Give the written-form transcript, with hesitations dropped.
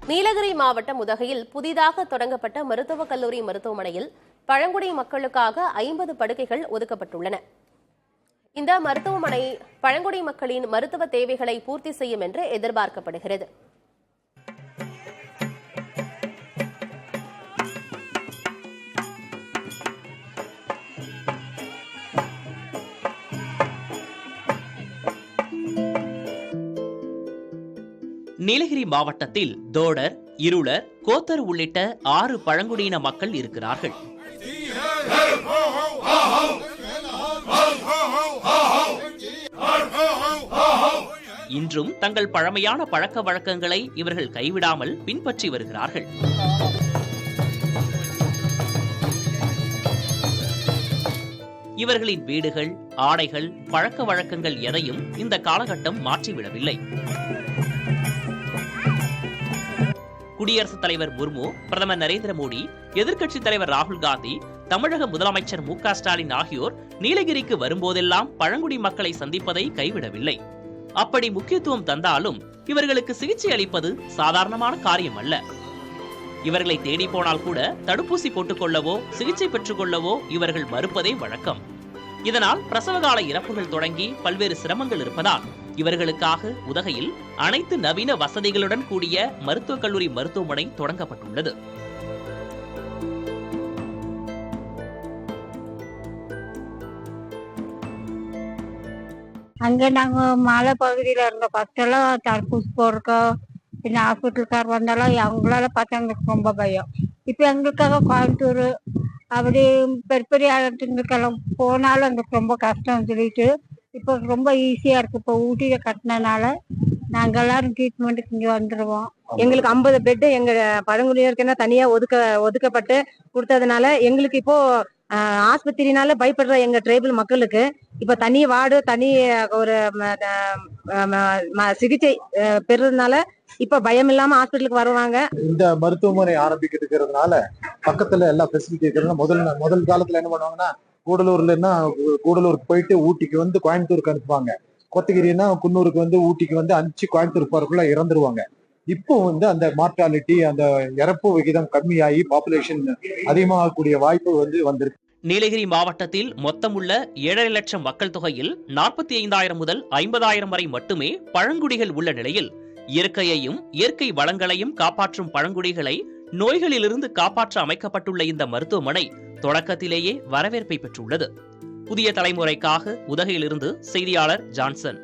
நீலகிரி மாவட்டம் உதகையில் புதிதாக தொடங்கப்பட்ட மருத்துவக் கல்லூரி மருத்துவமனையில் பழங்குடி மக்களுக்காக 50 படுக்கைகள் ஒதுக்கப்பட்டுள்ளன. இந்த மருத்துவமனை பழங்குடி மக்களின் மருத்துவ தேவைகளை பூர்த்தி செய்யும் என்று எதிர்பார்க்கப்படுகிறது. நீலகிரி மாவட்டத்தில் தோடர், இருளர், கோத்தர் உள்ளிட்ட 6 பழங்குடியின மக்கள் இருக்கிறார்கள். இன்றும் தங்கள் பழமையான பழக்க வழக்கங்களை இவர்கள் கைவிடாமல் பின்பற்றி வருகிறார்கள். இவர்களின் வீடுகள், ஆடைகள், பழக்க வழக்கங்கள் எதையும் இந்த காலகட்டம் மாற்றிவிடவில்லை. குடியரசுத் தலைவர் முர்மு, பிரதமர் நரேந்திர மோடி, எதிர்க்கட்சித் தலைவர் ராகுல் காந்தி, தமிழக முதலமைச்சர் மு.க. ஸ்டாலின் ஆகியோர் நீலகிரிக்கு வரும்போதெல்லாம் பழங்குடி மக்களை சந்திப்பதை கைவிடவில்லை. அப்படி முக்கியத்துவம் தந்தாலும் இவர்களுக்கு சிகிச்சை அளிப்பது சாதாரணமான காரியம் அல்ல. இவர்களை தேடி போனால் கூட தடுப்பூசி போட்டுக்கொள்ளவோ சிகிச்சை பெற்றுக் கொள்ளவோ இவர்கள் மறுப்பதே வழக்கம். இதனால் பிரசவகால இறப்புகள் தொடங்கி பல்வேறு சிரமங்கள் இருப்பதால் இவர்களுக்காக உதகையில் அனைத்து நவீன வசதிகளுடன் கூடிய மருத்துவக் கல்லூரி மருத்துவமனை தொடங்கப்பட்டுள்ளது. அங்கே நாங்கள் மலை பகுதியில் இருந்தோம். ஃபஸ்ட்டெல்லாம் தடுப்பூசி போடுறக்கோ பின்ன ஹாஸ்பிட்டலுக்கார் வந்தாலும் அவங்களால பார்த்தா எங்களுக்கு ரொம்ப பயம். இப்போ எங்களுக்காக கோயம்புத்தூர் அப்படி பெரிய இடத்துங்களுக்கெல்லாம் போனாலும் எங்களுக்கு ரொம்ப கஷ்டம்னு சொல்லிட்டு இப்போ ரொம்ப ஈஸியாக இருக்குது. இப்போ ஊட்டியில் கட்டினனால நாங்கள் எல்லாரும் ட்ரீட்மெண்ட்டுக்கு இங்கே வந்துடுவோம். எங்களுக்கு 50 பெட்டு எங்கள் பழங்குடியினருக்குன்னா தனியாக ஒதுக்கப்பட்டு கொடுத்ததுனால எங்களுக்கு இப்போ ஆஸ்பத்திரினால பயப்படுற எங்கள் ட்ரைபல் மக்களுக்கு இப்போ தனி வார்டு, தனி ஒரு சிகிச்சை பெறுறதுனால இப்போ பயம் இல்லாம ஹாஸ்பிட்டலுக்கு வருவாங்க. இந்த மருத்துவமனை ஆரம்பிக்கிறதுனால பக்கத்துல எல்லா ஃபெசிலிட்டி இருக்கிறதுனால முதல் காலத்துல என்ன பண்ணுவாங்கன்னா கூடலூருக்கு போயிட்டு ஊட்டிக்கு வந்து கோயம்புத்தூருக்கு அனுப்புவாங்க. கோத்தகிரின்னா குன்னூருக்கு வந்து ஊட்டிக்கு வந்து அனுப்பிச்சு கோயம்புத்தூர் போறதுக்குள்ள இறந்துருவாங்க. இப்போ வந்து அந்த மார்டாலிட்டி, அந்த இறப்பு விகிதம் கம்மியாகி பாப்புலேஷன் அதிகமாகக்கூடிய வாய்ப்பு வந்திருக்கு. நீலகிரி மாவட்டத்தில் மொத்தம் உள்ள 7.5 லட்சம் மக்கள் தொகையில் 45,000 முதல் 50,000 வரை மட்டுமே பழங்குடிகள் உள்ள நிலையில் இயற்கையையும் இயற்கை வளங்களையும் காப்பாற்றும் பழங்குடிகளை நோய்களிலிருந்து காப்பாற்ற அமைக்கப்பட்டுள்ள இந்த மருத்துவமனை தொடக்கத்திலேயே வரவேற்பை பெற்றுள்ளது. புதிய தலைமுறைக்காக உதகையிலிருந்து செய்தியாளர் ஜான்சன்.